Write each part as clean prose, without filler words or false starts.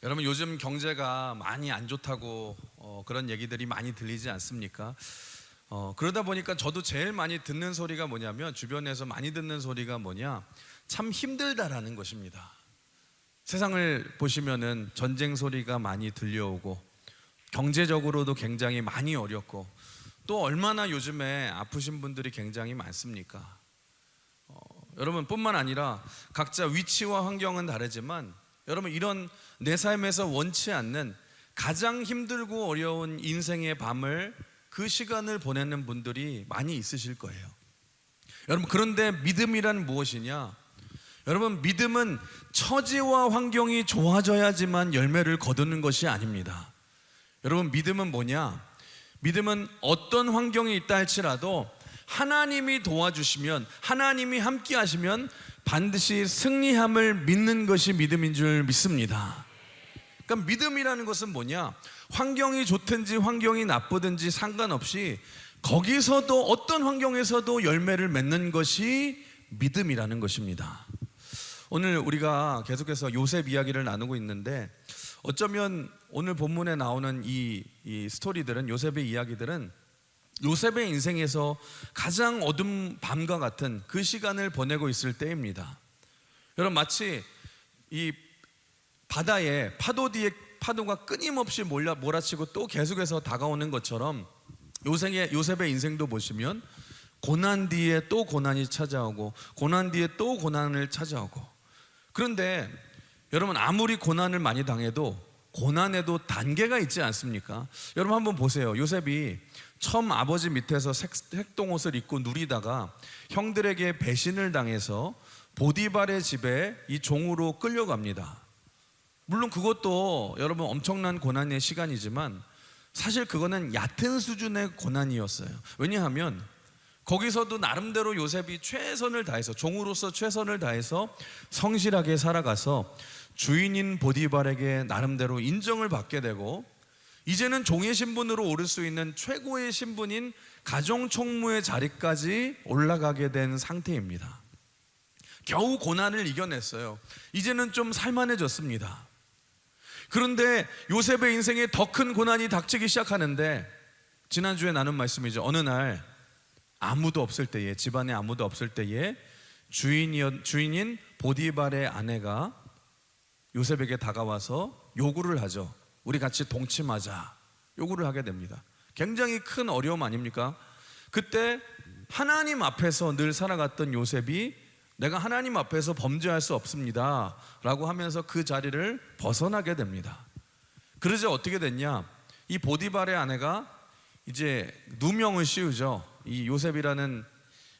여러분, 요즘 경제가 많이 안 좋다고 그런 얘기들이 많이 들리지 않습니까? 그러다 보니까 저도 제일 많이 듣는 소리가 뭐냐면, 주변에서 많이 듣는 소리가 뭐냐, 참 힘들다라는 것입니다. 세상을 보시면은 전쟁 소리가 많이 들려오고, 경제적으로도 굉장히 많이 어렵고, 또 얼마나 요즘에 아프신 분들이 굉장히 많습니까? 여러분, 뿐만 아니라 각자 위치와 환경은 다르지만, 여러분, 이런 내 삶에서 원치 않는 가장 힘들고 어려운 인생의 밤을, 그 시간을 보내는 분들이 많이 있으실 거예요. 여러분, 그런데 믿음이란 무엇이냐? 여러분, 믿음은 처지와 환경이 좋아져야지만 열매를 거두는 것이 아닙니다. 여러분, 믿음은 뭐냐? 믿음은 어떤 환경이 있다 할지라도 하나님이 도와주시면, 하나님이 함께 하시면 반드시 승리함을 믿는 것이 믿음인 줄 믿습니다. 그러니까 믿음이라는 것은 뭐냐? 환경이 좋든지 환경이 나쁘든지 상관없이 거기서도, 어떤 환경에서도 열매를 맺는 것이 믿음이라는 것입니다. 오늘 우리가 계속해서 요셉 이야기를 나누고 있는데, 어쩌면 오늘 본문에 나오는 이 스토리들은, 요셉의 이야기들은 요셉의 인생에서 가장 어두운 밤과 같은 그 시간을 보내고 있을 때입니다. 여러분, 마치 이 바다에 파도 뒤에 파도가 끊임없이 몰아치고 또 계속해서 다가오는 것처럼 요셉의 인생도 보시면 고난 뒤에 또 고난이 찾아오고, 고난 뒤에 또 고난을 찾아오고. 그런데 여러분, 아무리 고난을 많이 당해도 고난에도 단계가 있지 않습니까? 여러분, 한번 보세요. 요셉이 처음 아버지 밑에서 색동옷을 입고 누리다가 형들에게 배신을 당해서 보디발의 집에 이 종으로 끌려갑니다. 물론 그것도 여러분 엄청난 고난의 시간이지만, 사실 그거는 얕은 수준의 고난이었어요. 왜냐하면 거기서도 나름대로 요셉이 최선을 다해서, 종으로서 최선을 다해서 성실하게 살아가서 주인인 보디발에게 나름대로 인정을 받게 되고, 이제는 종의 신분으로 오를 수 있는 최고의 신분인 가정총무의 자리까지 올라가게 된 상태입니다. 겨우 고난을 이겨냈어요. 이제는 좀 살만해졌습니다. 그런데 요셉의 인생에 더 큰 고난이 닥치기 시작하는데, 지난주에 나눈 말씀이죠. 어느 날 아무도 없을 때에, 집안에 아무도 없을 때에 주인인 보디발의 아내가 요셉에게 다가와서 요구를 하죠. 우리 같이 동침하자. 요구를 하게 됩니다. 굉장히 큰 어려움 아닙니까? 그때 하나님 앞에서 늘 살아갔던 요셉이, 내가 하나님 앞에서 범죄할 수 없습니다 라고 하면서 그 자리를 벗어나게 됩니다. 그러자 어떻게 됐냐? 이 보디발의 아내가 이제 누명을 씌우죠. 이 요셉이라는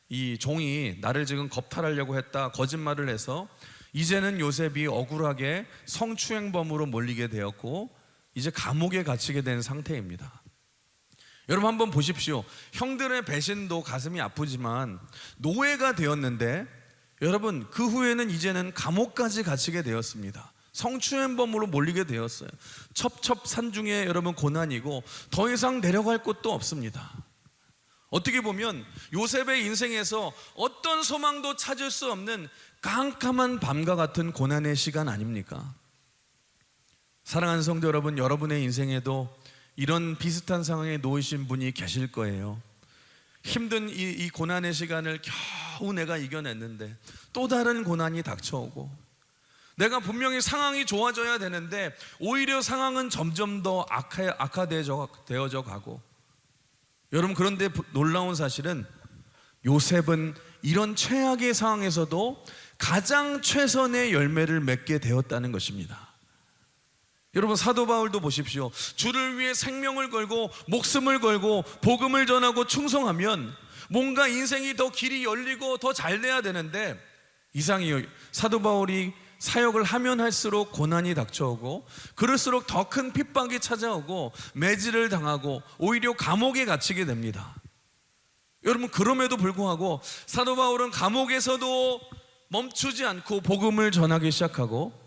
이 종이 나를 지금 겁탈하려고 했다, 거짓말을 해서 이제는 요셉이 억울하게 성추행범으로 몰리게 되었고, 이제 감옥에 갇히게 된 상태입니다. 여러분, 한번 보십시오. 형들의 배신도 가슴이 아프지만 노예가 되었는데, 여러분, 그 후에는 이제는 감옥까지 갇히게 되었습니다. 성추행범으로 몰리게 되었어요. 첩첩산중에 여러분 고난이고, 더 이상 내려갈 곳도 없습니다. 어떻게 보면 요셉의 인생에서 어떤 소망도 찾을 수 없는 깜깜한 밤과 같은 고난의 시간 아닙니까? 사랑하는 성도 여러분, 여러분의 인생에도 이런 비슷한 상황에 놓이신 분이 계실 거예요. 힘든 이 고난의 시간을 겨우 내가 이겨냈는데 또 다른 고난이 닥쳐오고, 내가 분명히 상황이 좋아져야 되는데 오히려 상황은 점점 더 악화되어져 가고. 여러분, 그런데 놀라운 사실은 요셉은 이런 최악의 상황에서도 가장 최선의 열매를 맺게 되었다는 것입니다. 여러분, 사도 바울도 보십시오. 주를 위해 생명을 걸고 목숨을 걸고 복음을 전하고 충성하면 뭔가 인생이 더 길이 열리고 더 잘 돼야 되는데, 이상해요. 사도 바울이 사역을 하면 할수록 고난이 닥쳐오고, 그럴수록 더 큰 핍박이 찾아오고 매질을 당하고 오히려 감옥에 갇히게 됩니다. 여러분, 그럼에도 불구하고 사도 바울은 감옥에서도 멈추지 않고 복음을 전하기 시작하고,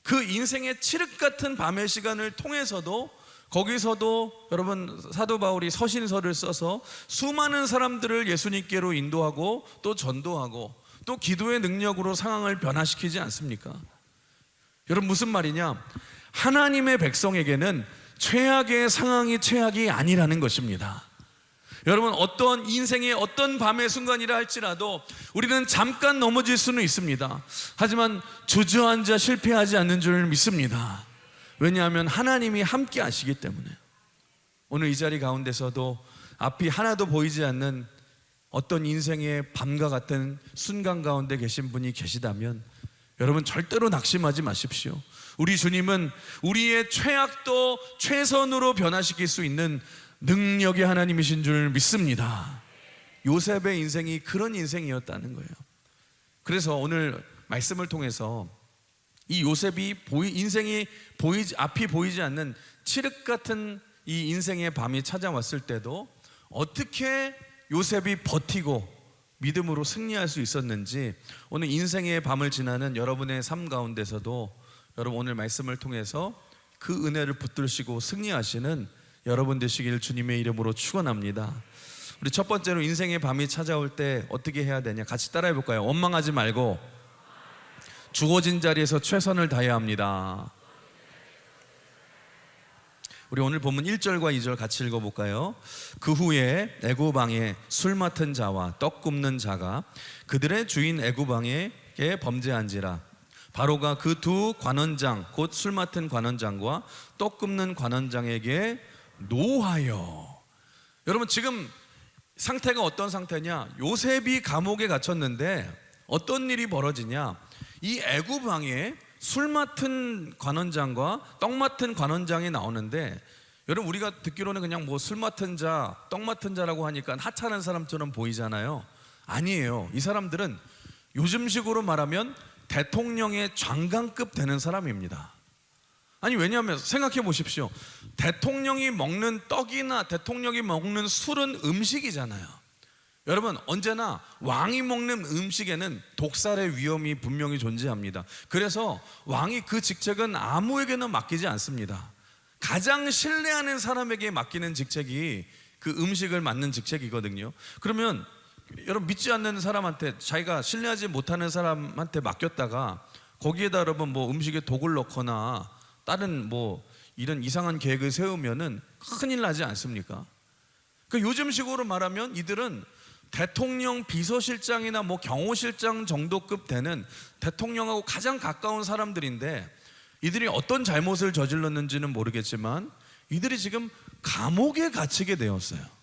그 인생의 칠흑 같은 밤의 시간을 통해서도, 거기서도 여러분, 사도 바울이 서신서를 써서 수많은 사람들을 예수님께로 인도하고 또 전도하고 또 기도의 능력으로 상황을 변화시키지 않습니까? 여러분, 무슨 말이냐? 하나님의 백성에게는 최악의 상황이 최악이 아니라는 것입니다. 여러분, 어떤 인생의 어떤 밤의 순간이라 할지라도 우리는 잠깐 넘어질 수는 있습니다. 하지만 주저앉아 실패하지 않는 줄 믿습니다. 왜냐하면 하나님이 함께 하시기 때문에. 오늘 이 자리 가운데서도 앞이 하나도 보이지 않는 어떤 인생의 밤과 같은 순간 가운데 계신 분이 계시다면 여러분, 절대로 낙심하지 마십시오. 우리 주님은 우리의 최악도 최선으로 변화시킬 수 있는 능력의 하나님이신 줄 믿습니다. 요셉의 인생이 그런 인생이었다는 거예요. 그래서 오늘 말씀을 통해서 이 요셉이 인생이 앞이 보이지 않는 칠흑 같은 이 인생의 밤이 찾아왔을 때도 어떻게 요셉이 버티고 믿음으로 승리할 수 있었는지, 오늘 인생의 밤을 지나는 여러분의 삶 가운데서도 여러분 오늘 말씀을 통해서 그 은혜를 붙들시고 승리하시는 여러분 되시길 주님의 이름으로 축원합니다. 우리 첫 번째로 인생의 밤이 찾아올 때 어떻게 해야 되냐, 같이 따라해 볼까요? 원망하지 말고 주어진 자리에서 최선을 다해야 합니다. 우리 오늘 본문 1절과 2절 같이 읽어볼까요? 그 후에 애굽 왕의 술 맡은 자와 떡 굽는 자가 그들의 주인 애굽 왕에게 범죄한지라. 바로가 그 두 관원장, 곧 술 맡은 관원장과 떡 굽는 관원장에게 노하여. 여러분, 지금 상태가 어떤 상태냐? 요셉이 감옥에 갇혔는데 어떤 일이 벌어지냐? 이 애굽 왕의 술 맡은 관원장과 떡 맡은 관원장이 나오는데, 여러분 우리가 듣기로는 그냥 뭐 술 맡은 자, 떡 맡은 자라고 하니까 하찮은 사람처럼 보이잖아요. 아니에요. 이 사람들은 요즘식으로 말하면 대통령의 장관급 되는 사람입니다. 아니, 왜냐하면 생각해 보십시오. 대통령이 먹는 떡이나 대통령이 먹는 술은 음식이잖아요. 여러분, 언제나 왕이 먹는 음식에는 독살의 위험이 분명히 존재합니다. 그래서 왕이 그 직책은 아무에게나 맡기지 않습니다. 가장 신뢰하는 사람에게 맡기는 직책이 그 음식을 맡는 직책이거든요. 그러면 여러분, 믿지 않는 사람한테, 자기가 신뢰하지 못하는 사람한테 맡겼다가 거기에다 여러분 뭐 음식에 독을 넣거나 다른 뭐 이런 이상한 계획을 세우면은 큰일 나지 않습니까? 그 요즘식으로 말하면 이들은 대통령 비서실장이나 뭐 경호실장 정도급 되는 대통령하고 가장 가까운 사람들인데, 이들이 어떤 잘못을 저질렀는지는 모르겠지만 이들이 지금 감옥에 갇히게 되었어요.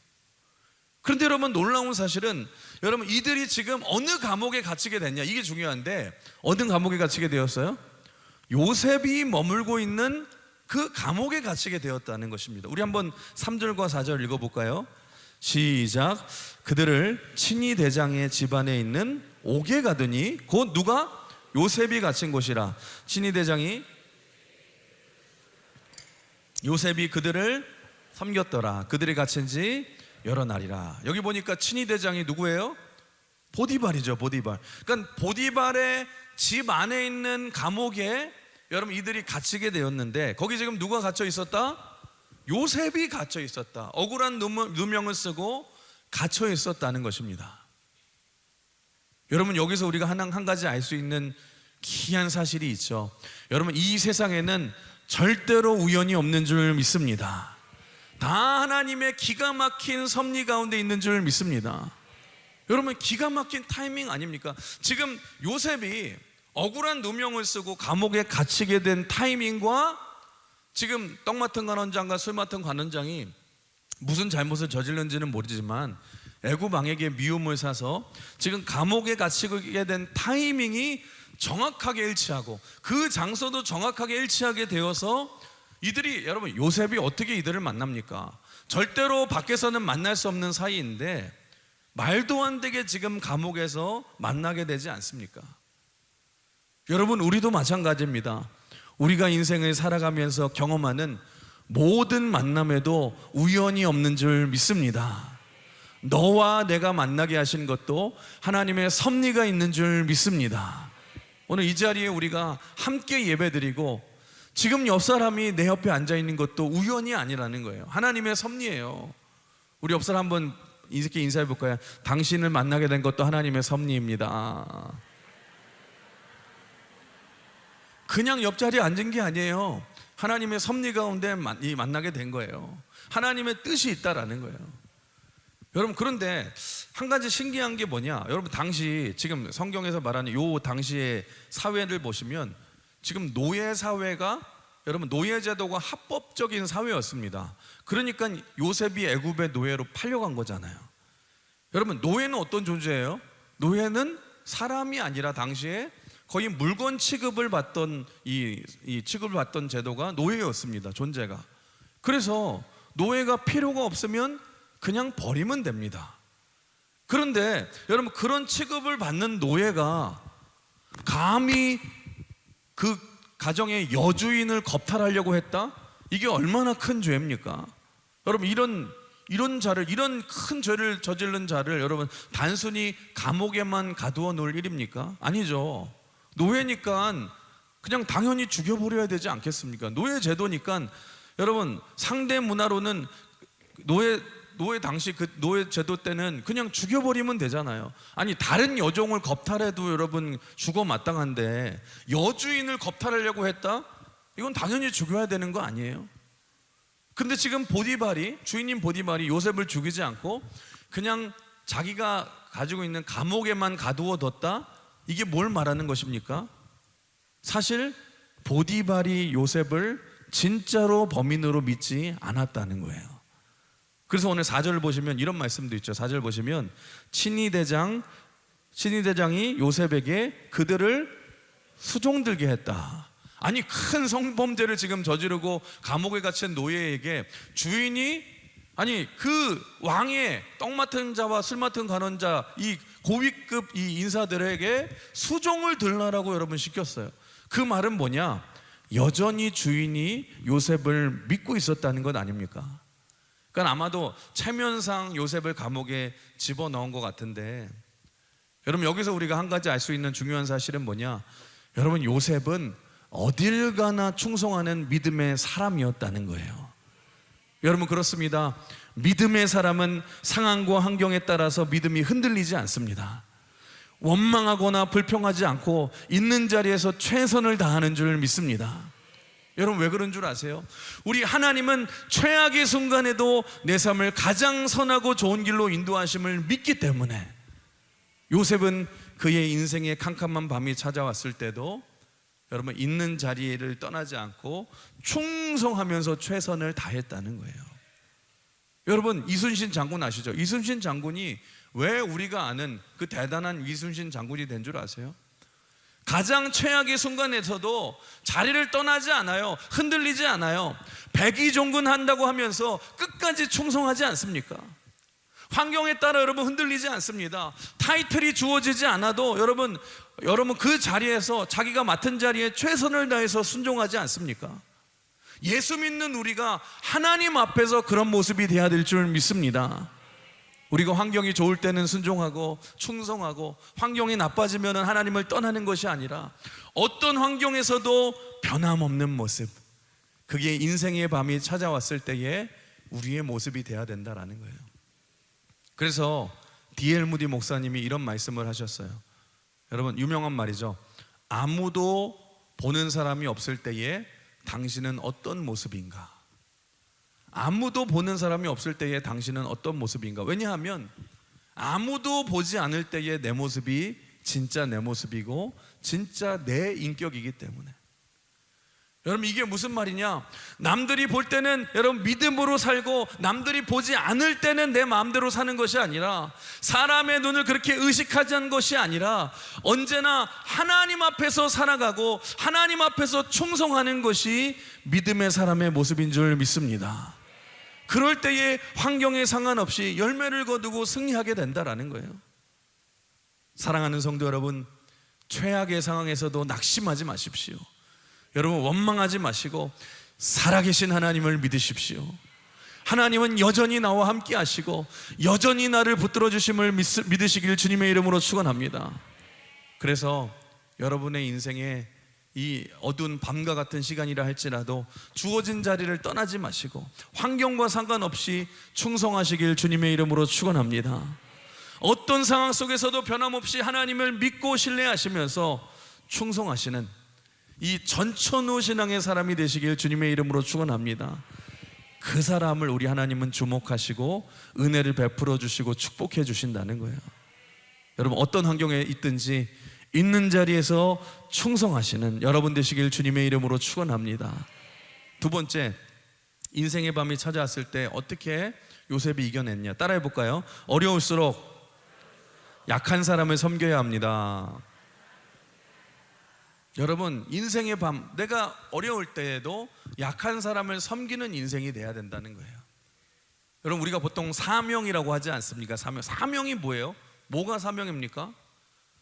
그런데 여러분, 놀라운 사실은 여러분, 이들이 지금 어느 감옥에 갇히게 됐냐, 이게 중요한데, 어느 감옥에 갇히게 되었어요? 요셉이 머물고 있는 그 감옥에 갇히게 되었다는 것입니다. 우리 한번 3절과 4절 읽어볼까요? 시작. 그들을 친위 대장의 집안에 있는 옥에 가더니, 곧 누가? 요셉이 갇힌 곳이라. 친위 대장이 요셉이 그들을 섬겼더라. 그들이 갇힌 지 여러 날이라. 여기 보니까 친위 대장이 누구예요? 보디발이죠. 보디발. 그러니까 보디발의 집 안에 있는 감옥에 여러분 이들이 갇히게 되었는데, 거기 지금 누가 갇혀 있었다? 요셉이 갇혀 있었다. 억울한 누명을 쓰고 갇혀 있었다는 것입니다. 여러분, 여기서 우리가 한 가지 알 수 있는 귀한 사실이 있죠. 여러분, 이 세상에는 절대로 우연이 없는 줄 믿습니다. 다 하나님의 기가 막힌 섭리 가운데 있는 줄 믿습니다. 여러분, 기가 막힌 타이밍 아닙니까? 지금 요셉이 억울한 누명을 쓰고 감옥에 갇히게 된 타이밍과 지금 떡 맡은 관원장과 술 맡은 관원장이 무슨 잘못을 저질렀는지는 모르지만 애굽 왕에게 미움을 사서 지금 감옥에 갇히게 된 타이밍이 정확하게 일치하고 그 장소도 정확하게 일치하게 되어서 이들이, 여러분, 요셉이 어떻게 이들을 만납니까? 절대로 밖에서는 만날 수 없는 사이인데 말도 안 되게 지금 감옥에서 만나게 되지 않습니까? 여러분, 우리도 마찬가지입니다. 우리가 인생을 살아가면서 경험하는 모든 만남에도 우연이 없는 줄 믿습니다. 너와 내가 만나게 하신 것도 하나님의 섭리가 있는 줄 믿습니다. 오늘 이 자리에 우리가 함께 예배드리고 지금 옆 사람이 내 옆에 앉아 있는 것도 우연이 아니라는 거예요. 하나님의 섭리예요. 우리 옆 사람 한번 이렇게 인사해 볼까요? 당신을 만나게 된 것도 하나님의 섭리입니다. 그냥 옆자리에 앉은 게 아니에요. 하나님의 섭리 가운데 만나게 된 거예요. 하나님의 뜻이 있다라는 거예요. 여러분, 그런데 한 가지 신기한 게 뭐냐, 여러분, 당시 지금 성경에서 말하는 요 당시의 사회를 보시면 지금 노예 사회가, 여러분, 노예 제도가 합법적인 사회였습니다. 그러니까 요셉이 애굽의 노예로 팔려간 거잖아요. 여러분, 노예는 어떤 존재예요? 노예는 사람이 아니라 당시에 거의 물건 취급을 받던 이 취급을 받던 제도가 노예였습니다. 존재가. 그래서 노예가 필요가 없으면 그냥 버리면 됩니다. 그런데 여러분, 그런 취급을 받는 노예가 감히 그 가정의 여주인을 겁탈하려고 했다? 이게 얼마나 큰 죄입니까? 여러분, 이런 큰 죄를 저지른 자를 여러분 단순히 감옥에만 가두어 놓을 일입니까? 아니죠. 노예니까 그냥 당연히 죽여버려야 되지 않겠습니까? 노예 제도니까 여러분, 상대 문화로는 노예 당시 그 노예 제도 때는 그냥 죽여버리면 되잖아요. 아니, 다른 여종을 겁탈해도 여러분 죽어 마땅한데 여주인을 겁탈하려고 했다? 이건 당연히 죽여야 되는 거 아니에요? 근데 지금 주인인 보디발이 요셉을 죽이지 않고 그냥 자기가 가지고 있는 감옥에만 가두어 뒀다? 이게 뭘 말하는 것입니까? 사실 보디발이 요셉을 진짜로 범인으로 믿지 않았다는 거예요. 그래서 오늘 4절 보시면 이런 말씀도 있죠. 4절 보시면 친위 대장이 요셉에게 그들을 수종들게 했다. 아니, 큰 성범죄를 지금 저지르고 감옥에 갇힌 노예에게 주인이, 아니, 그 왕의 떡 맡은 자와 술 맡은 간원자, 이 고위급 이 인사들에게 수종을 들라라고 여러분 시켰어요. 그 말은 뭐냐? 여전히 주인이 요셉을 믿고 있었다는 것 아닙니까? 그러니까 아마도 체면상 요셉을 감옥에 집어넣은 것 같은데, 여러분, 여기서 우리가 한 가지 알 수 있는 중요한 사실은 뭐냐? 여러분, 요셉은 어딜 가나 충성하는 믿음의 사람이었다는 거예요. 여러분, 그렇습니다. 믿음의 사람은 상황과 환경에 따라서 믿음이 흔들리지 않습니다. 원망하거나 불평하지 않고 있는 자리에서 최선을 다하는 줄 믿습니다. 여러분, 왜 그런 줄 아세요? 우리 하나님은 최악의 순간에도 내 삶을 가장 선하고 좋은 길로 인도하심을 믿기 때문에 요셉은 그의 인생의 캄캄한 밤이 찾아왔을 때도 여러분 있는 자리를 떠나지 않고 충성하면서 최선을 다했다는 거예요. 여러분, 이순신 장군 아시죠? 이순신 장군이 왜 우리가 아는 그 대단한 이순신 장군이 된 줄 아세요? 가장 최악의 순간에서도 자리를 떠나지 않아요. 흔들리지 않아요. 백의종군한다고 하면서 끝까지 충성하지 않습니까? 환경에 따라 여러분 흔들리지 않습니다. 타이틀이 주어지지 않아도 여러분 그 자리에서 자기가 맡은 자리에 최선을 다해서 순종하지 않습니까? 예수 믿는 우리가 하나님 앞에서 그런 모습이 돼야 될 줄 믿습니다. 우리가 환경이 좋을 때는 순종하고 충성하고 환경이 나빠지면 하나님을 떠나는 것이 아니라 어떤 환경에서도 변함없는 모습, 그게 인생의 밤이 찾아왔을 때에 우리의 모습이 돼야 된다라는 거예요. 그래서 D.L. 무디 목사님이 이런 말씀을 하셨어요. 여러분, 유명한 말이죠. 아무도 보는 사람이 없을 때에 당신은 어떤 모습인가? 아무도 보는 사람이 없을 때에 당신은 어떤 모습인가? 왜냐하면 아무도 보지 않을 때에 내 모습이 진짜 내 모습이고 진짜 내 인격이기 때문에. 여러분, 이게 무슨 말이냐? 남들이 볼 때는 여러분 믿음으로 살고 남들이 보지 않을 때는 내 마음대로 사는 것이 아니라, 사람의 눈을 그렇게 의식하지 않은 것이 아니라 언제나 하나님 앞에서 살아가고 하나님 앞에서 충성하는 것이 믿음의 사람의 모습인 줄 믿습니다. 그럴 때에 환경에 상관없이 열매를 거두고 승리하게 된다라는 거예요. 사랑하는 성도 여러분, 최악의 상황에서도 낙심하지 마십시오. 여러분, 원망하지 마시고 살아계신 하나님을 믿으십시오. 하나님은 여전히 나와 함께 하시고 여전히 나를 붙들어 주심을 믿으시길 주님의 이름으로 축원합니다. 그래서 여러분의 인생에 이 어두운 밤과 같은 시간이라 할지라도 주어진 자리를 떠나지 마시고 환경과 상관없이 충성하시길 주님의 이름으로 축원합니다. 어떤 상황 속에서도 변함없이 하나님을 믿고 신뢰하시면서 충성하시는 이 전천후 신앙의 사람이 되시길 주님의 이름으로 축원합니다. 그 사람을 우리 하나님은 주목하시고 은혜를 베풀어 주시고 축복해 주신다는 거예요. 여러분, 어떤 환경에 있든지 있는 자리에서 충성하시는 여러분 되시길 주님의 이름으로 축원합니다. 두 번째, 인생의 밤이 찾아왔을 때 어떻게 요셉이 이겨냈냐, 따라해 볼까요? 어려울수록 약한 사람을 섬겨야 합니다. 여러분, 인생의 밤, 내가 어려울 때에도 약한 사람을 섬기는 인생이 돼야 된다는 거예요. 여러분, 우리가 보통 사명이라고 하지 않습니까? 사명이 뭐예요? 뭐가 사명입니까?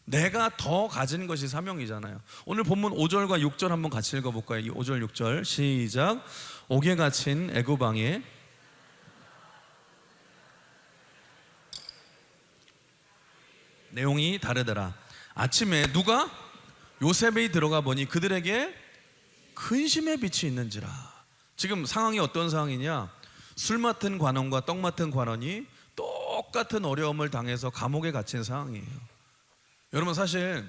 내가 더 가진 것이 사명이잖아요. 오늘 본문 5절과 6절 한번 같이 읽어볼까요? 이 5절 6절 시작. 옥에 갇힌 애굽 왕의 내용이 다르더라. 아침에 누가? 요셉이 들어가 보니 그들에게 근심의 빛이 있는지라. 지금 상황이 어떤 상황이냐? 술 맡은 관원과 떡 맡은 관원이 똑같은 어려움을 당해서 감옥에 갇힌 상황이에요. 여러분, 사실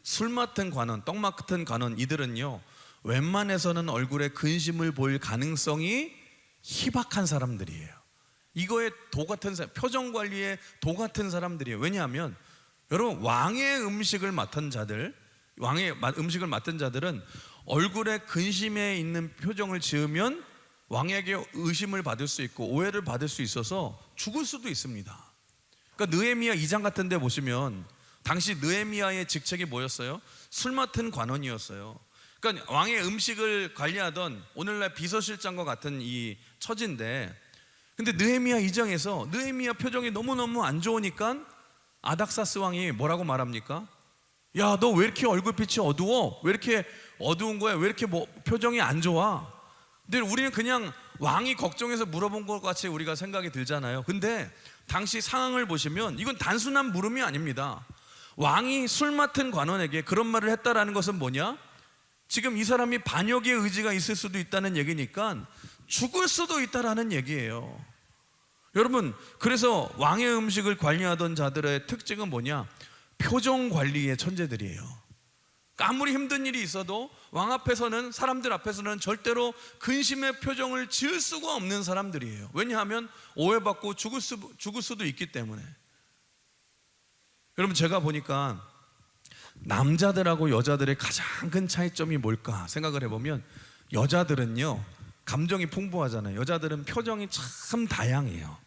술 맡은 관원, 떡 맡은 관원, 이들은요 웬만해서는 얼굴에 근심을 보일 가능성이 희박한 사람들이에요. 이거에 도 같은 사람, 표정 관리에 도 같은 사람들이에요. 왜냐하면 여러분, 왕의 음식을 맡은 자들은 얼굴에 근심에 있는 표정을 지으면 왕에게 의심을 받을 수 있고 오해를 받을 수 있어서 죽을 수도 있습니다. 그러니까 느헤미야 2장 같은 데 보시면 당시 느헤미야의 직책이 뭐였어요? 술 맡은 관원이었어요. 그러니까 왕의 음식을 관리하던 오늘날 비서실장과 같은 이 처지인데, 근데 느헤미야 2장에서 느헤미야 표정이 너무너무 안 좋으니까 아닥사스 왕이 뭐라고 말합니까? 야, 너 왜 이렇게 얼굴빛이 어두워? 왜 이렇게 어두운 거야? 왜 이렇게 표정이 안 좋아? 근데 우리는 그냥 왕이 걱정해서 물어본 것 같이 우리가 생각이 들잖아요. 근데 당시 상황을 보시면 이건 단순한 물음이 아닙니다. 왕이 술 맡은 관원에게 그런 말을 했다라는 것은 뭐냐? 지금 이 사람이 반역의 의지가 있을 수도 있다는 얘기니까 죽을 수도 있다라는 얘기예요. 여러분, 그래서 왕의 음식을 관리하던 자들의 특징은 뭐냐? 표정 관리의 천재들이에요. 그러니까 아무리 힘든 일이 있어도 왕 앞에서는, 사람들 앞에서는 절대로 근심의 표정을 지을 수가 없는 사람들이에요. 왜냐하면 오해받고 죽을 수도 있기 때문에. 여러분, 제가 보니까 남자들하고 여자들의 가장 큰 차이점이 뭘까 생각을 해보면, 여자들은요 감정이 풍부하잖아요. 여자들은 표정이 참 다양해요.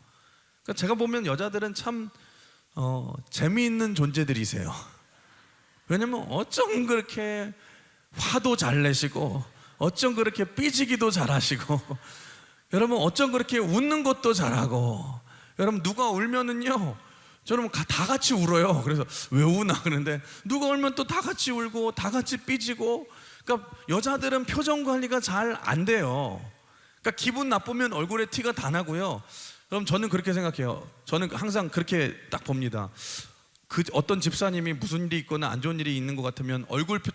그러니까 제가 보면 여자들은 참 재미있는 존재들이세요. 왜냐면 어쩜 그렇게 화도 잘 내시고, 어쩜 그렇게 삐지기도 잘하시고, 여러분 어쩜 그렇게 웃는 것도 잘하고, 여러분 누가 울면은요 저는 다 같이 울어요. 그래서 왜 우나 그러는데 누가 울면 또 다 같이 울고 다 같이 삐지고. 그러니까 여자들은 표정 관리가 잘 안 돼요. 그러니까 기분 나쁘면 얼굴에 티가 다 나고요. 그럼 저는 그렇게 생각해요. 저는 항상 그렇게 딱 봅니다. 그 어떤 집사님이 무슨 일이 있거나 안 좋은 일이 있는 것 같으면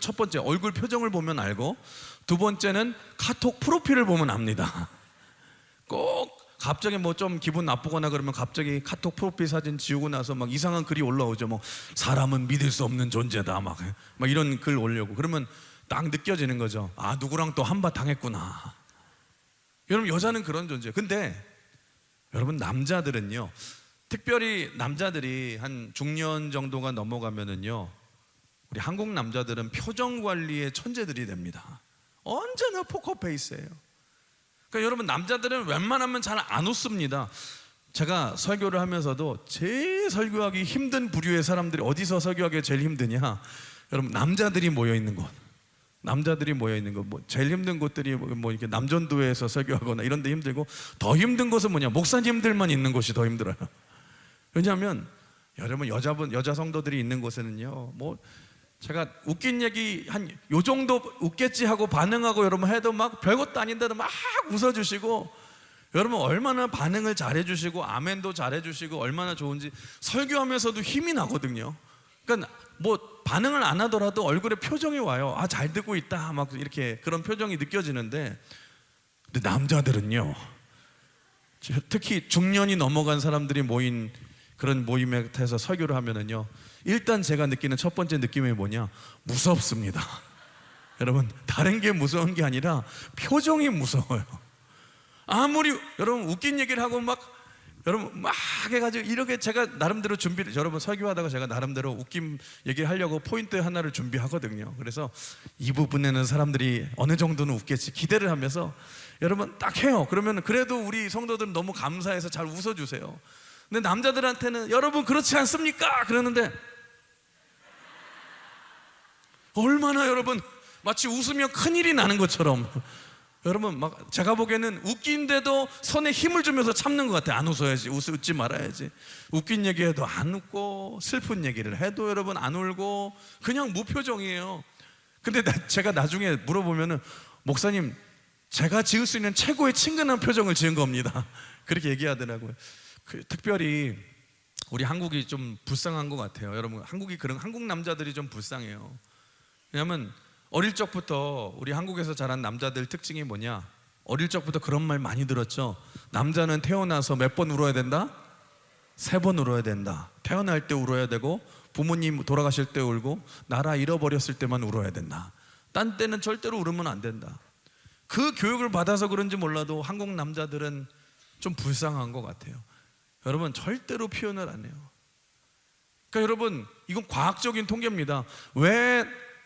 첫 번째 얼굴 표정을 보면 알고, 두 번째는 카톡 프로필을 보면 압니다. 꼭 갑자기 뭐 좀 기분 나쁘거나 그러면 갑자기 카톡 프로필 사진 지우고 나서 막 이상한 글이 올라오죠. 뭐 사람은 믿을 수 없는 존재다 막 이런 글 올려고. 그러면 딱 느껴지는 거죠. 아, 누구랑 또 한바탕 했구나. 여러분, 여자는 그런 존재예요. 근데 여러분, 남자들은요, 특별히 남자들이 한 중년 정도가 넘어가면은요, 우리 한국 남자들은 표정 관리의 천재들이 됩니다. 언제나 포커페이스예요. 그러니까 여러분, 남자들은 웬만하면 잘 안 웃습니다. 제가 설교를 하면서도 제일 설교하기 힘든 부류의 사람들이 어디서 설교하기가 제일 힘드냐? 여러분, 남자들이 모여 있는 곳. 뭐 제일 힘든 곳들이 뭐 이렇게 남전도에서 설교하거나 이런 데 힘들고, 더 힘든 곳은 뭐냐? 목사님들만 있는 곳이 더 힘들어요. 왜냐하면 여러분, 여자 성도들이 있는 곳에는요, 뭐 제가 웃긴 얘기 한 요 정도 웃겠지 하고 반응하고 여러분 해도 막 별것도 아닌데도 막 웃어주시고, 여러분 얼마나 반응을 잘해주시고 아멘도 잘해주시고 얼마나 좋은지 설교하면서도 힘이 나거든요. 그러니까 뭐 반응을 안 하더라도 얼굴에 표정이 와요. 아, 잘 듣고 있다 막 이렇게 그런 표정이 느껴지는데, 근데 남자들은요, 특히 중년이 넘어간 사람들이 모인 그런 모임에서 설교를 하면은요, 일단 제가 느끼는 첫 번째 느낌이 뭐냐? 무섭습니다. 여러분, 다른 게 무서운 게 아니라 표정이 무서워요. 아무리 여러분 웃긴 얘기를 하고 여러분 막 해가지고 이렇게 제가 나름대로 준비를, 여러분 설교하다가 제가 나름대로 웃긴 얘기를 하려고 포인트 하나를 준비하거든요. 그래서 이 부분에는 사람들이 어느 정도는 웃겠지 기대를 하면서 여러분 딱 해요. 그러면 그래도 우리 성도들은 너무 감사해서 잘 웃어주세요. 근데 남자들한테는 여러분 그렇지 않습니까? 그러는데 얼마나 여러분 마치 웃으면 큰일이 나는 것처럼 여러분 막 제가 보기에는 웃긴데도 손에 힘을 주면서 참는 것 같아요. 안 웃어야지, 웃지 말아야지. 웃긴 얘기해도 안 웃고 슬픈 얘기를 해도 여러분 안 울고 그냥 무표정이에요. 근데 제가 나중에 물어보면은 목사님 제가 지을 수 있는 최고의 친근한 표정을 지은 겁니다. 그렇게 얘기하더라고요. 특별히 우리 한국이 좀 불쌍한 것 같아요. 여러분 한국 남자들이 좀 불쌍해요. 왜냐하면 어릴 적부터 우리 한국에서 자란 남자들 특징이 뭐냐? 어릴 적부터 그런 말 많이 들었죠. 남자는 태어나서 몇 번 울어야 된다? 3번 울어야 된다. 태어날 때 울어야 되고 부모님 돌아가실 때 울고 나라 잃어버렸을 때만 울어야 된다. 딴 때는 절대로 울으면 안 된다. 그 교육을 받아서 그런지 몰라도 한국 남자들은 좀 불쌍한 것 같아요. 여러분 절대로 표현을 안 해요. 그러니까 여러분 이건 과학적인 통계입니다. 왜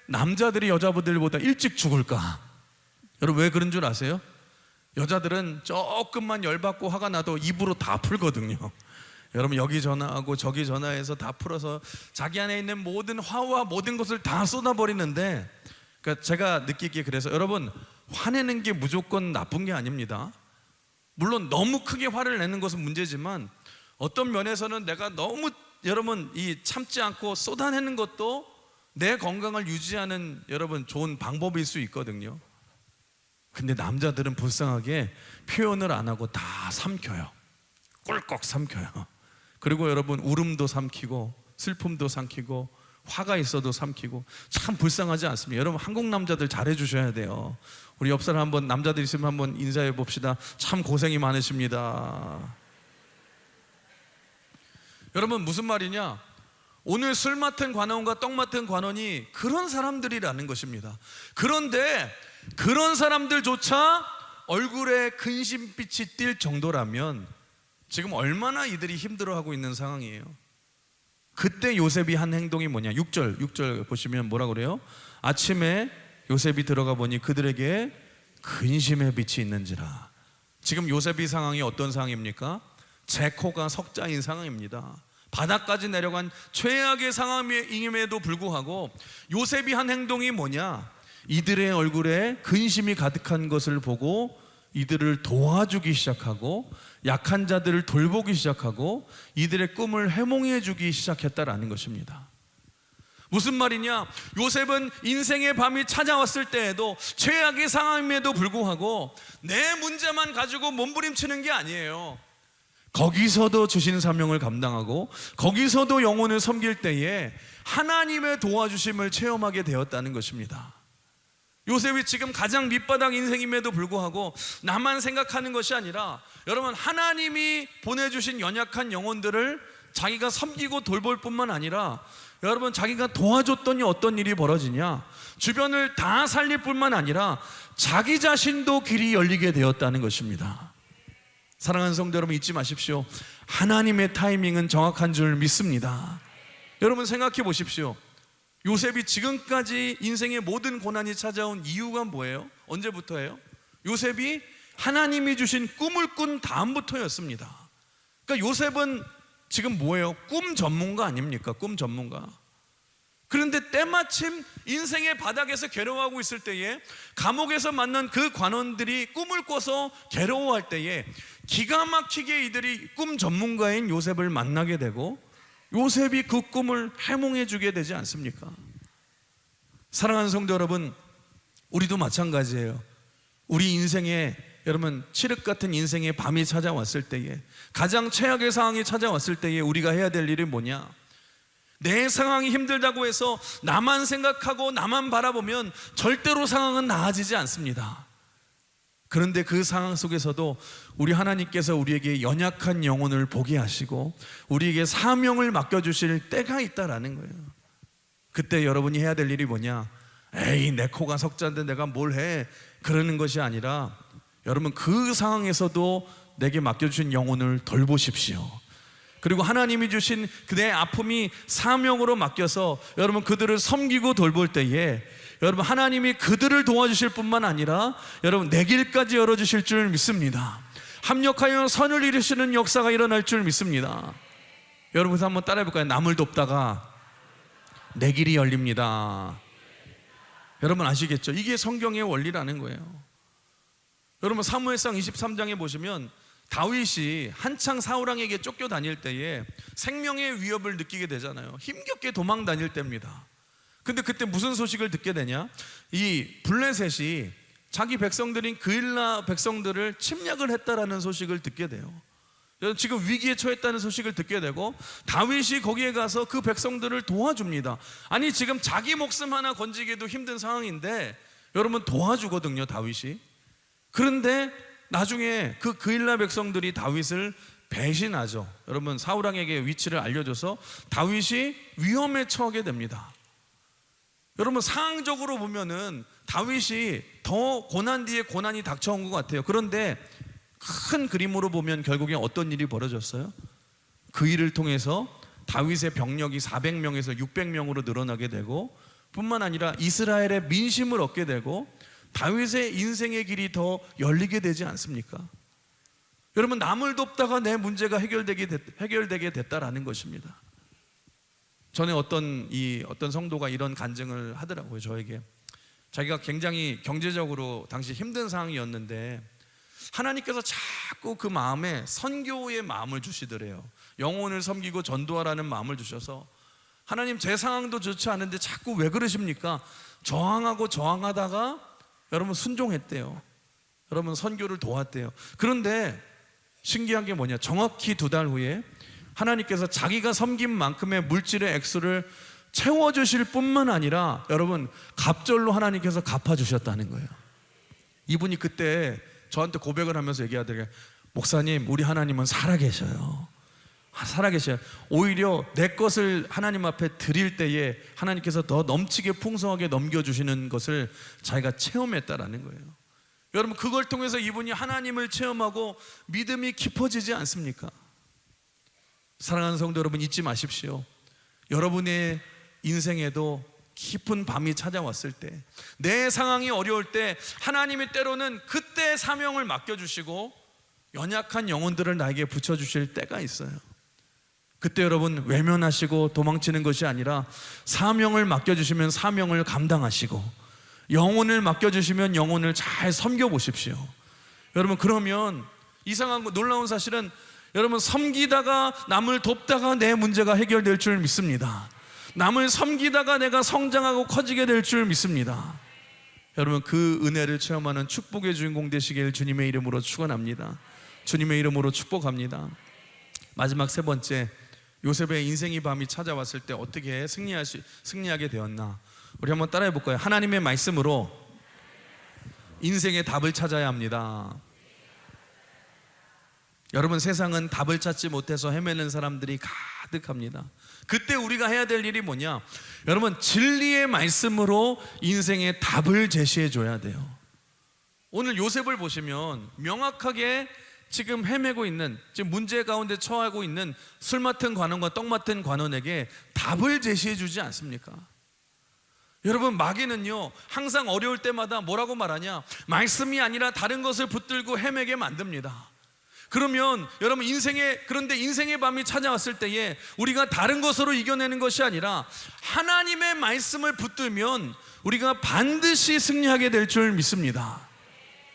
남자들이 여자분들보다 일찍 죽을까? 여러분 왜 그런 줄 아세요? 여자들은 조금만 열받고 화가 나도 입으로 다 풀거든요. 여러분 여기 전화하고 저기 전화해서 다 풀어서 자기 안에 있는 모든 화와 모든 것을 다 쏟아버리는데, 그러니까 제가 느끼기에 그래서 여러분 화내는 게 무조건 나쁜 게 아닙니다. 물론 너무 크게 화를 내는 것은 문제지만 어떤 면에서는 내가 너무 여러분 이 참지 않고 쏟아내는 것도 내 건강을 유지하는 여러분 좋은 방법일 수 있거든요. 근데 남자들은 불쌍하게 표현을 안 하고 다 삼켜요. 꿀꺽 삼켜요. 그리고 여러분 울음도 삼키고 슬픔도 삼키고 화가 있어도 삼키고 참 불쌍하지 않습니까? 여러분 한국 남자들 잘해 주셔야 돼요. 우리 옆 사람 한번 남자들 있으면 한번 인사해 봅시다. 참 고생이 많으십니다. 여러분 무슨 말이냐? 오늘 술 맡은 관원과 떡 맡은 관원이 그런 사람들이라는 것입니다. 그런데 그런 사람들조차 얼굴에 근심빛이 띌 정도라면 지금 얼마나 이들이 힘들어하고 있는 상황이에요. 그때 요셉이 한 행동이 뭐냐? 6절 보시면 뭐라 그래요? 아침에 요셉이 들어가 보니 그들에게 근심의 빛이 있는지라. 지금 요셉이 상황이 어떤 상황입니까? 제 코가 석자인 상황입니다. 바닥까지 내려간 최악의 상황임에도 불구하고 요셉이 한 행동이 뭐냐? 이들의 얼굴에 근심이 가득한 것을 보고 이들을 도와주기 시작하고 약한 자들을 돌보기 시작하고 이들의 꿈을 해몽해 주기 시작했다라는 것입니다. 무슨 말이냐? 요셉은 인생의 밤이 찾아왔을 때에도 최악의 상황임에도 불구하고 내 문제만 가지고 몸부림치는 게 아니에요. 거기서도 주신 사명을 감당하고 거기서도 영혼을 섬길 때에 하나님의 도와주심을 체험하게 되었다는 것입니다. 요셉이 지금 가장 밑바닥 인생임에도 불구하고 나만 생각하는 것이 아니라 여러분 하나님이 보내주신 연약한 영혼들을 자기가 섬기고 돌볼 뿐만 아니라 여러분 자기가 도와줬더니 어떤 일이 벌어지냐? 주변을 다 살릴 뿐만 아니라 자기 자신도 길이 열리게 되었다는 것입니다. 사랑하는 성도 여러분 잊지 마십시오. 하나님의 타이밍은 정확한 줄 믿습니다. 여러분 생각해 보십시오. 요셉이 지금까지 인생의 모든 고난이 찾아온 이유가 뭐예요? 언제부터예요? 요셉이 하나님이 주신 꿈을 꾼 다음부터였습니다. 그러니까 요셉은 지금 뭐예요? 꿈 전문가 아닙니까? 꿈 전문가. 그런데 때마침 인생의 바닥에서 괴로워하고 있을 때에 감옥에서 만난 그 관원들이 꿈을 꿔서 괴로워할 때에 기가 막히게 이들이 꿈 전문가인 요셉을 만나게 되고 요셉이 그 꿈을 해몽해 주게 되지 않습니까? 사랑하는 성도 여러분, 우리도 마찬가지예요. 우리 인생에 여러분 칠흑 같은 인생의 밤이 찾아왔을 때에 가장 최악의 상황이 찾아왔을 때에 우리가 해야 될 일이 뭐냐? 내 상황이 힘들다고 해서 나만 생각하고 나만 바라보면 절대로 상황은 나아지지 않습니다. 그런데 그 상황 속에서도 우리 하나님께서 우리에게 연약한 영혼을 보게 하시고 우리에게 사명을 맡겨주실 때가 있다라는 거예요. 그때 여러분이 해야 될 일이 뭐냐? 에이 내 코가 석자인데 내가 뭘 해, 그러는 것이 아니라 여러분 그 상황에서도 내게 맡겨주신 영혼을 돌보십시오. 그리고 하나님이 주신 그의 아픔이 사명으로 맡겨서 여러분 그들을 섬기고 돌볼 때에 여러분 하나님이 그들을 도와주실 뿐만 아니라 여러분 내 길까지 열어주실 줄 믿습니다. 합력하여 선을 이루시는 역사가 일어날 줄 믿습니다. 여러분 그래서 한번 따라해 볼까요? 남을 돕다가 내 길이 열립니다. 여러분 아시겠죠? 이게 성경의 원리라는 거예요. 여러분 사무엘상 23장에 보시면 다윗이 한창 사울왕에게 쫓겨 다닐 때에 생명의 위협을 느끼게 되잖아요. 힘겹게 도망 다닐 때입니다. 근데 그때 무슨 소식을 듣게 되냐? 이 블레셋이 자기 백성들인 그일라 백성들을 침략을 했다라는 소식을 듣게 돼요. 지금 위기에 처했다는 소식을 듣게 되고 다윗이 거기에 가서 그 백성들을 도와줍니다. 아니 지금 자기 목숨 하나 건지기도 힘든 상황인데 여러분 도와주거든요, 다윗이. 그런데 나중에 그 그일라 백성들이 다윗을 배신하죠. 여러분 사울왕에게 위치를 알려줘서 다윗이 위험에 처하게 됩니다. 여러분 상황적으로 보면은 다윗이 더 고난 뒤에 고난이 닥쳐온 것 같아요. 그런데 큰 그림으로 보면 결국에 어떤 일이 벌어졌어요? 그 일을 통해서 다윗의 병력이 400명에서 600명으로 늘어나게 되고 뿐만 아니라 이스라엘의 민심을 얻게 되고 다윗의 인생의 길이 더 열리게 되지 않습니까? 여러분 남을 돕다가 내 문제가 해결되게 됐다라는 것입니다. 전에 어떤 성도가 이런 간증을 하더라고요. 저에게 자기가 굉장히 경제적으로 당시 힘든 상황이었는데 하나님께서 자꾸 그 마음에 선교의 마음을 주시더래요. 영혼을 섬기고 전도하라는 마음을 주셔서 하나님 제 상황도 좋지 않은데 자꾸 왜 그러십니까? 저항하다가 여러분 순종했대요. 여러분 선교를 도왔대요. 그런데 신기한 게 뭐냐? 정확히 2달 후에 하나님께서 자기가 섬긴 만큼의 물질의 액수를 채워주실 뿐만 아니라 여러분 갑절로 하나님께서 갚아주셨다는 거예요. 이분이 그때 저한테 고백을 하면서 얘기하더래요. 목사님 우리 하나님은 살아계셔요. 살아계셔요. 오히려 내 것을 하나님 앞에 드릴 때에 하나님께서 더 넘치게 풍성하게 넘겨주시는 것을 자기가 체험했다라는 거예요. 여러분 그걸 통해서 이분이 하나님을 체험하고 믿음이 깊어지지 않습니까? 사랑하는 성도 여러분 잊지 마십시오. 여러분의 인생에도 깊은 밤이 찾아왔을 때 내 상황이 어려울 때 하나님이 때로는 그때 사명을 맡겨주시고 연약한 영혼들을 나에게 붙여주실 때가 있어요. 그때 여러분 외면하시고 도망치는 것이 아니라 사명을 맡겨주시면 사명을 감당하시고 영혼을 맡겨주시면 영혼을 잘 섬겨보십시오. 여러분 그러면 이상한 거 놀라운 사실은 여러분 섬기다가 남을 돕다가 내 문제가 해결될 줄 믿습니다. 남을 섬기다가 내가 성장하고 커지게 될 줄 믿습니다. 여러분 그 은혜를 체험하는 축복의 주인공 되시길 주님의 이름으로 축원합니다. 주님의 이름으로 축복합니다. 마지막 세 번째, 요셉의 인생의 밤이 찾아왔을 때 어떻게 승리하게 되었나? 우리 한번 따라해 볼까요? 하나님의 말씀으로 인생의 답을 찾아야 합니다. 여러분 세상은 답을 찾지 못해서 헤매는 사람들이 가득합니다. 그때 우리가 해야 될 일이 뭐냐? 여러분 진리의 말씀으로 인생의 답을 제시해 줘야 돼요. 오늘 요셉을 보시면 명확하게 지금 헤매고 있는, 지금 문제 가운데 처하고 있는 술 맡은 관원과 떡 맡은 관원에게 답을 제시해 주지 않습니까? 여러분 마귀는요 항상 어려울 때마다 뭐라고 말하냐? 말씀이 아니라 다른 것을 붙들고 헤매게 만듭니다. 그러면 여러분 그런데 인생의 밤이 찾아왔을 때에 우리가 다른 것으로 이겨내는 것이 아니라 하나님의 말씀을 붙들면 우리가 반드시 승리하게 될 줄 믿습니다.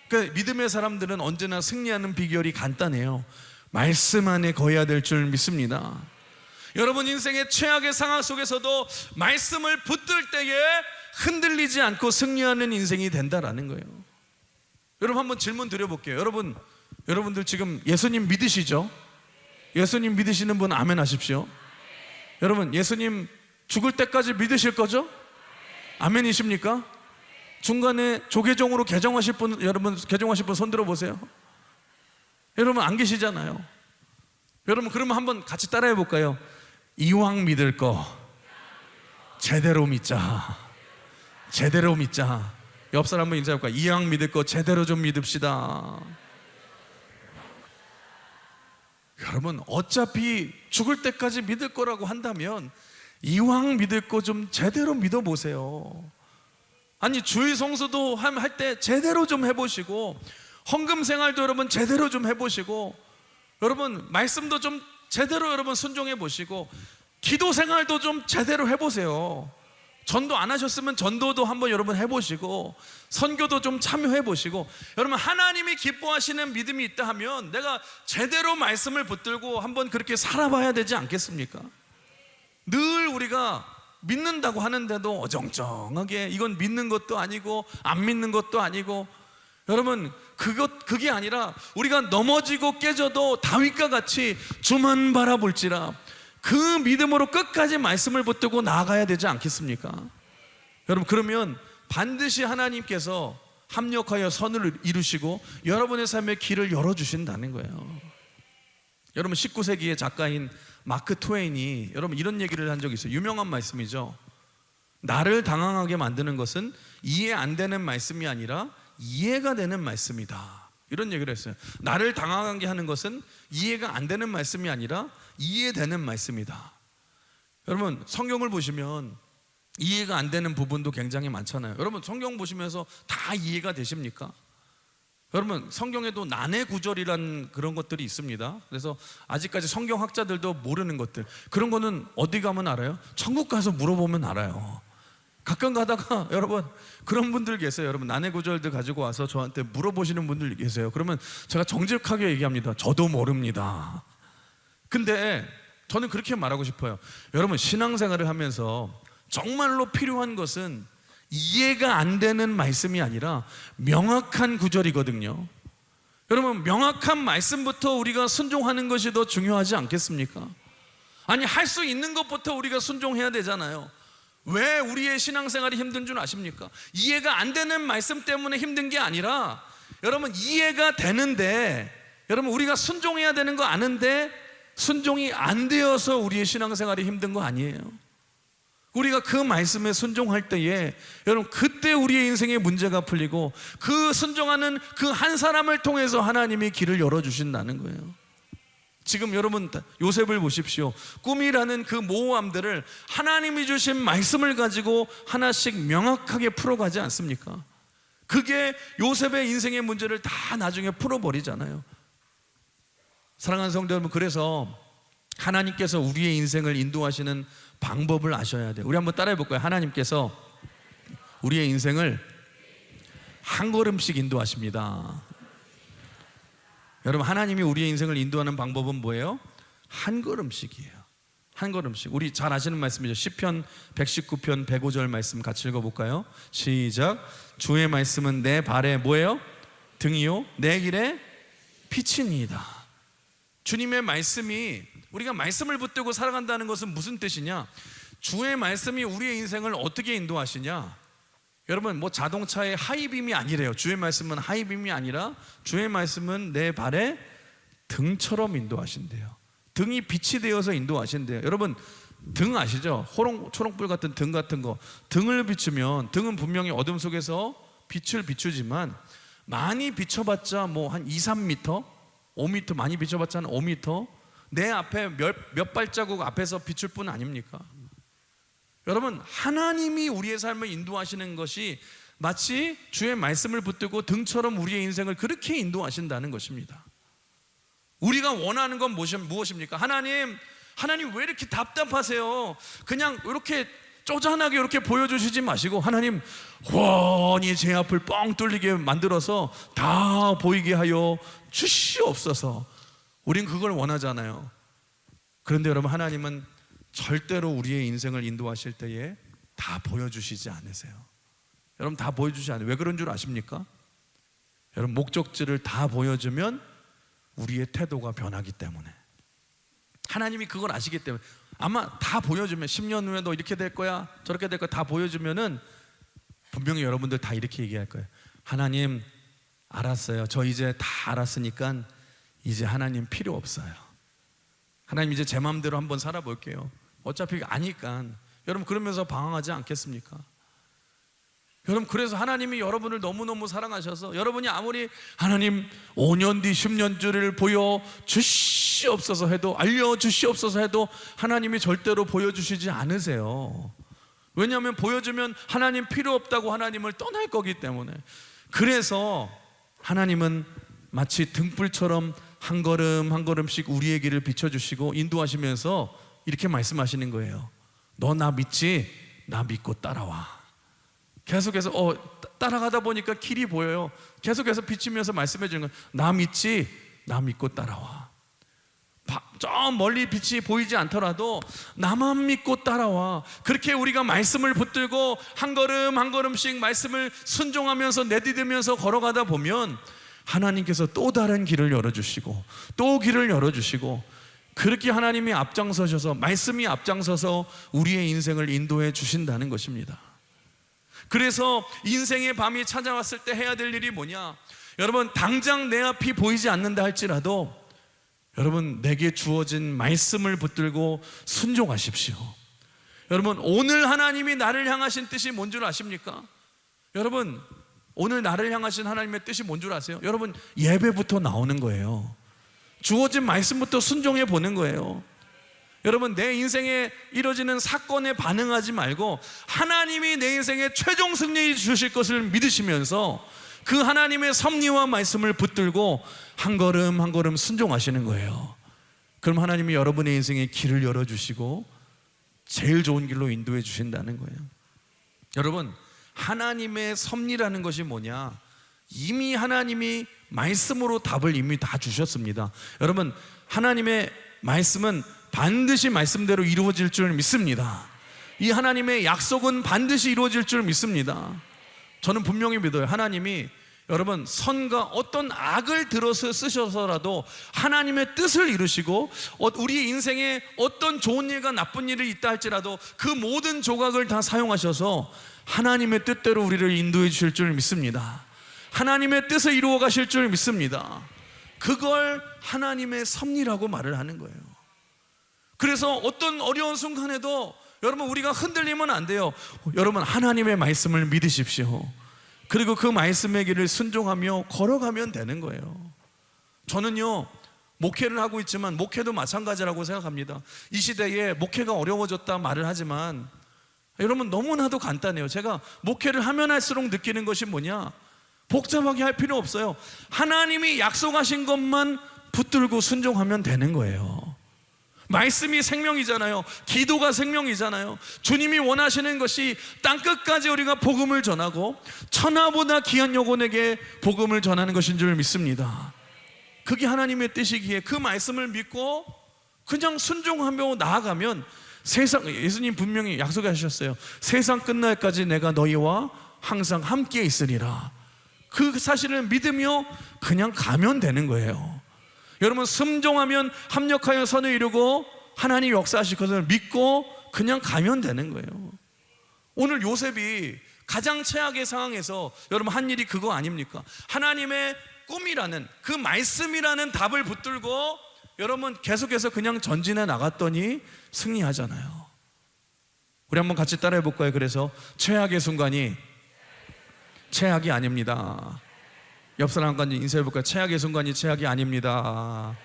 그러니까 믿음의 사람들은 언제나 승리하는 비결이 간단해요. 말씀 안에 거해야 될 줄 믿습니다. 여러분 인생의 최악의 상황 속에서도 말씀을 붙들 때에 흔들리지 않고 승리하는 인생이 된다라는 거예요. 여러분 한번 질문 드려볼게요. 여러분들 지금 예수님 믿으시죠? 예수님 믿으시는 분 아멘 하십시오. 여러분 예수님 죽을 때까지 믿으실 거죠? 아멘이십니까? 중간에 조계종으로 개종하실 분, 여러분 개종하실 분 손 들어보세요. 여러분 안 계시잖아요. 여러분 그러면 한번 같이 따라해 볼까요? 이왕 믿을 거 제대로 믿자. 제대로 믿자. 옆 사람 한번 인사해볼까? 이왕 믿을 거 제대로 좀 믿읍시다. 여러분, 어차피 죽을 때까지 믿을 거라고 한다면 이왕 믿을 거 좀 제대로 믿어보세요. 아니, 주일 성수도 할 때 제대로 좀 해보시고, 헌금 생활도 여러분 제대로 좀 해보시고, 여러분 말씀도 좀 제대로 여러분 순종해 보시고, 기도 생활도 좀 제대로 해보세요. 전도 안 하셨으면 전도도 한번 여러분 해보시고, 선교도 좀 참여해 보시고, 여러분 하나님이 기뻐하시는 믿음이 있다 하면 내가 제대로 말씀을 붙들고 한번 그렇게 살아봐야 되지 않겠습니까? 늘 우리가 믿는다고 하는데도 어정쩡하게, 이건 믿는 것도 아니고 안 믿는 것도 아니고, 여러분 그게 아니라 우리가 넘어지고 깨져도 다윗과 같이 주만 바라볼지라, 그 믿음으로 끝까지 말씀을 붙들고 나아가야 되지 않겠습니까? 여러분, 그러면 반드시 하나님께서 합력하여 선을 이루시고 여러분의 삶의 길을 열어주신다는 거예요. 여러분, 19세기의 작가인 마크 트웨인이 여러분 이런 얘기를 한 적이 있어요. 유명한 말씀이죠. 나를 당황하게 만드는 것은 이해 안 되는 말씀이 아니라 이해가 되는 말씀이다, 이런 얘기를 했어요. 나를 당황하게 하는 것은 이해가 안 되는 말씀이 아니라 이해되는 말씀이다. 여러분, 성경을 보시면 이해가 안 되는 부분도 굉장히 많잖아요. 여러분, 성경 보시면서 다 이해가 되십니까? 여러분, 성경에도 난해 구절이란 그런 것들이 있습니다. 그래서 아직까지 성경학자들도 모르는 것들, 그런 거는 어디 가면 알아요? 천국 가서 물어보면 알아요. 가끔 가다가 여러분 그런 분들 계세요. 여러분, 난해 구절들 가지고 와서 저한테 물어보시는 분들 계세요. 그러면 제가 정직하게 얘기합니다. 저도 모릅니다. 근데 저는 그렇게 말하고 싶어요. 여러분, 신앙생활을 하면서 정말로 필요한 것은 이해가 안 되는 말씀이 아니라 명확한 구절이거든요. 여러분, 명확한 말씀부터 우리가 순종하는 것이 더 중요하지 않겠습니까? 아니, 할 수 있는 것부터 우리가 순종해야 되잖아요. 왜 우리의 신앙생활이 힘든 줄 아십니까? 이해가 안 되는 말씀 때문에 힘든 게 아니라, 여러분 이해가 되는데, 여러분 우리가 순종해야 되는 거 아는데 순종이 안 되어서 우리의 신앙생활이 힘든 거 아니에요? 우리가 그 말씀에 순종할 때에 여러분 그때 우리의 인생의 문제가 풀리고, 그 순종하는 그 한 사람을 통해서 하나님이 길을 열어주신다는 거예요. 지금 여러분 요셉을 보십시오. 꿈이라는 그 모호함들을 하나님이 주신 말씀을 가지고 하나씩 명확하게 풀어가지 않습니까? 그게 요셉의 인생의 문제를 다 나중에 풀어버리잖아요. 사랑하는 성도 여러분, 그래서 하나님께서 우리의 인생을 인도하시는 방법을 아셔야 돼요. 우리 한번 따라해 볼까요? 하나님께서 우리의 인생을 한 걸음씩 인도하십니다. 여러분, 하나님이 우리의 인생을 인도하는 방법은 뭐예요? 한 걸음씩이에요. 한 걸음씩. 우리 잘 아시는 말씀이죠. 시편 119편 105절 말씀 같이 읽어볼까요? 시작. 주의 말씀은 내 발에 뭐예요? 등이요 내 길에 빛이니이다. 주님의 말씀이, 우리가 말씀을 붙들고 살아간다는 것은 무슨 뜻이냐? 주의 말씀이 우리의 인생을 어떻게 인도하시냐? 여러분, 뭐 자동차의 하이빔이 아니래요. 주의 말씀은 하이빔이 아니라 주의 말씀은 내 발에 등처럼 인도하신대요. 등이 빛이 되어서 인도하신대요. 여러분, 등 아시죠? 초롱불 같은 등 같은 거, 등을 비추면, 등은 분명히 어둠 속에서 빛을 비추지만 많이 비춰봤자 뭐 한 2, 3m, 5m, 많이 비춰봤자 한 5m, 내 앞에 몇 발자국 앞에서 비출 뿐 아닙니까? 여러분, 하나님이 우리의 삶을 인도하시는 것이 마치 주의 말씀을 붙들고 등처럼 우리의 인생을 그렇게 인도하신다는 것입니다. 우리가 원하는 건 무엇입니까? 하나님 왜 이렇게 답답하세요? 그냥 이렇게 쪼잔하게 이렇게 보여주시지 마시고, 하나님 훤히 제 앞을 뻥 뚫리게 만들어서 다 보이게 하여 주시옵소서. 우린 그걸 원하잖아요. 그런데 여러분, 하나님은 절대로 우리의 인생을 인도하실 때에 다 보여주시지 않으세요. 여러분, 다 보여주시지 않아요. 왜 그런 줄 아십니까? 여러분, 목적지를 다 보여주면 우리의 태도가 변하기 때문에, 하나님이 그걸 아시기 때문에, 아마 다 보여주면 10년 후에 너 이렇게 될 거야 저렇게 될 거야 다 보여주면은 분명히 여러분들 다 이렇게 얘기할 거예요. 하나님 알았어요. 저 이제 다 알았으니까 이제 하나님 필요 없어요. 하나님 이제 제 마음대로 한번 살아볼게요. 어차피 아니까. 여러분, 그러면서 방황하지 않겠습니까? 여러분, 그래서 하나님이 여러분을 너무너무 사랑하셔서 여러분이 아무리 하나님 5년 뒤 10년 뒤를 보여주시옵소서 해도, 알려주시옵소서 해도 하나님이 절대로 보여주시지 않으세요. 왜냐하면 보여주면 하나님 필요 없다고 하나님을 떠날 거기 때문에. 그래서 하나님은 마치 등불처럼 한 걸음 한 걸음씩 우리의 길을 비춰주시고 인도하시면서 이렇게 말씀하시는 거예요. 너 나 믿지? 나 믿고 따라와. 계속해서 따라가다 보니까 길이 보여요. 계속해서 비치면서 말씀해 주는 거예요. 나 믿지? 나 믿고 따라와. 저 멀리 빛이 보이지 않더라도 나만 믿고 따라와. 그렇게 우리가 말씀을 붙들고 한 걸음 한 걸음씩 말씀을 순종하면서 내디디면서 걸어가다 보면 하나님께서 또 다른 길을 열어주시고 또 길을 열어주시고, 그렇게 하나님이 앞장서셔서, 말씀이 앞장서서 우리의 인생을 인도해 주신다는 것입니다. 그래서 인생의 밤이 찾아왔을 때 해야 될 일이 뭐냐? 여러분, 당장 내 앞이 보이지 않는다 할지라도 여러분, 내게 주어진 말씀을 붙들고 순종하십시오. 여러분, 오늘 하나님이 나를 향하신 뜻이 뭔 줄 아십니까? 여러분, 오늘 나를 향하신 하나님의 뜻이 뭔 줄 아세요? 여러분, 예배부터 나오는 거예요. 주어진 말씀부터 순종해 보는 거예요. 여러분, 내 인생에 이루어지는 사건에 반응하지 말고 하나님이 내 인생에 최종 승리 주실 것을 믿으시면서 그 하나님의 섭리와 말씀을 붙들고 한 걸음 한 걸음 순종하시는 거예요. 그럼 하나님이 여러분의 인생에 길을 열어주시고 제일 좋은 길로 인도해 주신다는 거예요. 여러분, 하나님의 섭리라는 것이 뭐냐? 이미 하나님이 말씀으로 답을 이미 다 주셨습니다. 여러분, 하나님의 말씀은 반드시 말씀대로 이루어질 줄 믿습니다. 이 하나님의 약속은 반드시 이루어질 줄 믿습니다. 저는 분명히 믿어요. 하나님이 여러분, 선과 어떤 악을 들어서 쓰셔서라도 하나님의 뜻을 이루시고 우리의 인생에 어떤 좋은 일과 나쁜 일이 있다 할지라도 그 모든 조각을 다 사용하셔서 하나님의 뜻대로 우리를 인도해 주실 줄 믿습니다. 하나님의 뜻을 이루어 가실 줄 믿습니다. 그걸 하나님의 섭리라고 말을 하는 거예요. 그래서 어떤 어려운 순간에도 여러분, 우리가 흔들리면 안 돼요. 여러분, 하나님의 말씀을 믿으십시오. 그리고 그 말씀의 길을 순종하며 걸어가면 되는 거예요. 저는요, 목회를 하고 있지만 목회도 마찬가지라고 생각합니다. 이 시대에 목회가 어려워졌다 말을 하지만 여러분, 너무나도 간단해요. 제가 목회를 하면 할수록 느끼는 것이 뭐냐? 복잡하게 할 필요 없어요. 하나님이 약속하신 것만 붙들고 순종하면 되는 거예요. 말씀이 생명이잖아요. 기도가 생명이잖아요. 주님이 원하시는 것이 땅끝까지 우리가 복음을 전하고 천하보다 귀한 영혼에게 복음을 전하는 것인 줄 믿습니다. 그게 하나님의 뜻이기에 그 말씀을 믿고 그냥 순종하며 나아가면 예수님 분명히 약속하셨어요. 세상 끝날까지 내가 너희와 항상 함께 있으리라. 그 사실을 믿으며 그냥 가면 되는 거예요. 여러분, 순종하면 합력하여 선을 이루고 하나님 역사하실 것을 믿고 그냥 가면 되는 거예요. 오늘 요셉이 가장 최악의 상황에서 여러분 한 일이 그거 아닙니까? 하나님의 꿈이라는 그 말씀이라는 답을 붙들고 여러분 계속해서 그냥 전진해 나갔더니 승리하잖아요. 우리 한번 같이 따라해 볼까요? 그래서 최악의 순간이 최악이 아닙니다. 옆 사람과 인사해 볼까요? 최악의 순간이 최악이 아닙니다.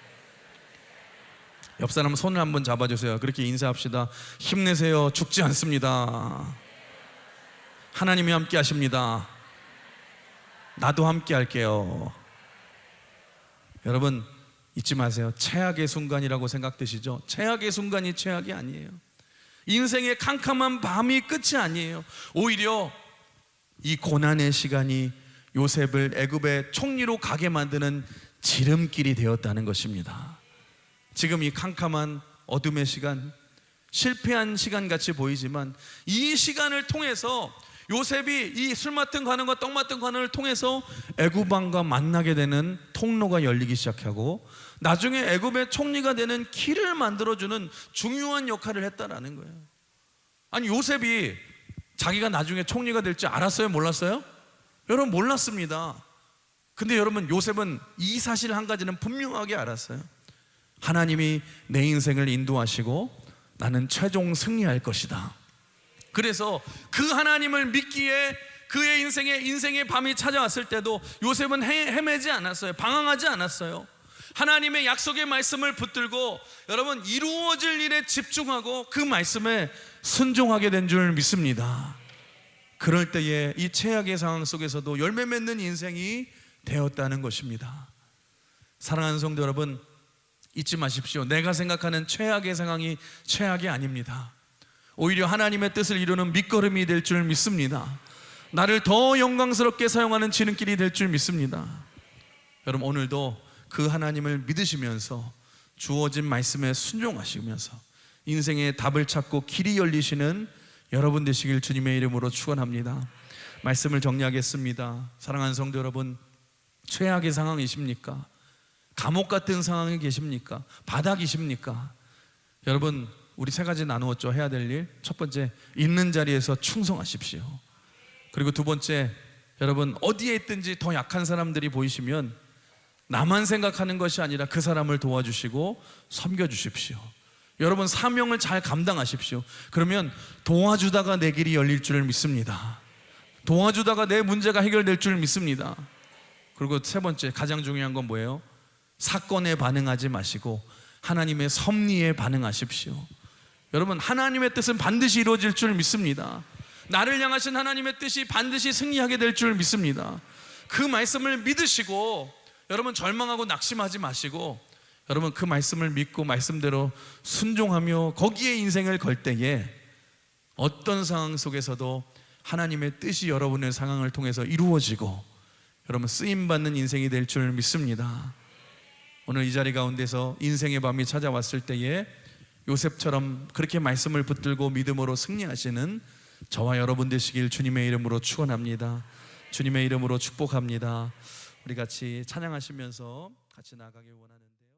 옆 사람 손을 한번 잡아주세요. 그렇게 인사합시다. 힘내세요. 죽지 않습니다. 하나님이 함께 하십니다. 나도 함께 할게요. 여러분, 잊지 마세요. 최악의 순간이라고 생각되시죠? 최악의 순간이 최악이 아니에요. 인생의 캄캄한 밤이 끝이 아니에요. 오히려 이 고난의 시간이 요셉을 애굽의 총리로 가게 만드는 지름길이 되었다는 것입니다. 지금 이 캄캄한 어둠의 시간, 실패한 시간같이 보이지만 이 시간을 통해서 요셉이 이 술 맡은 관원과 떡 맡은 관원을 통해서 애굽 왕과 만나게 되는 통로가 열리기 시작하고 나중에 애굽의 총리가 되는 길을 만들어주는 중요한 역할을 했다라는 거예요. 아니, 요셉이 자기가 나중에 총리가 될 줄 알았어요? 몰랐어요? 여러분, 몰랐습니다. 근데 여러분, 요셉은 이 사실 한 가지는 분명하게 알았어요. 하나님이 내 인생을 인도하시고 나는 최종 승리할 것이다. 그래서 그 하나님을 믿기에 그의 인생의 밤이 찾아왔을 때도 요셉은 헤매지 않았어요. 방황하지 않았어요. 하나님의 약속의 말씀을 붙들고 여러분 이루어질 일에 집중하고 그 말씀에 순종하게 된 줄 믿습니다. 그럴 때에 이 최악의 상황 속에서도 열매 맺는 인생이 되었다는 것입니다. 사랑하는 성도 여러분, 잊지 마십시오. 내가 생각하는 최악의 상황이 최악이 아닙니다. 오히려 하나님의 뜻을 이루는 밑거름이 될 줄 믿습니다. 나를 더 영광스럽게 사용하는 지름길이 될 줄 믿습니다. 여러분, 오늘도 그 하나님을 믿으시면서 주어진 말씀에 순종하시면서 인생의 답을 찾고 길이 열리시는 여러분 되시길 주님의 이름으로 축원합니다. 말씀을 정리하겠습니다. 사랑하는 성도 여러분, 최악의 상황이십니까? 감옥 같은 상황에 계십니까? 바닥이십니까? 여러분, 우리 세 가지 나누었죠. 해야 될 일. 첫 번째, 있는 자리에서 충성하십시오. 그리고 두 번째, 여러분 어디에 있든지 더 약한 사람들이 보이시면 나만 생각하는 것이 아니라 그 사람을 도와주시고 섬겨주십시오. 여러분 사명을 잘 감당하십시오. 그러면 도와주다가 내 길이 열릴 줄 믿습니다. 도와주다가 내 문제가 해결될 줄 믿습니다. 그리고 세 번째, 가장 중요한 건 뭐예요? 사건에 반응하지 마시고 하나님의 섭리에 반응하십시오. 여러분, 하나님의 뜻은 반드시 이루어질 줄 믿습니다. 나를 향하신 하나님의 뜻이 반드시 승리하게 될 줄 믿습니다. 그 말씀을 믿으시고 여러분 절망하고 낙심하지 마시고 여러분 그 말씀을 믿고 말씀대로 순종하며 거기에 인생을 걸 때에 어떤 상황 속에서도 하나님의 뜻이 여러분의 상황을 통해서 이루어지고 여러분 쓰임받는 인생이 될 줄 믿습니다. 오늘 이 자리 가운데서 인생의 밤이 찾아왔을 때에 요셉처럼 그렇게 말씀을 붙들고 믿음으로 승리하시는 저와 여러분 되시길 주님의 이름으로 축원합니다. 주님의 이름으로 축복합니다. 우리 같이 찬양하시면서 같이 나가길 원하는데요.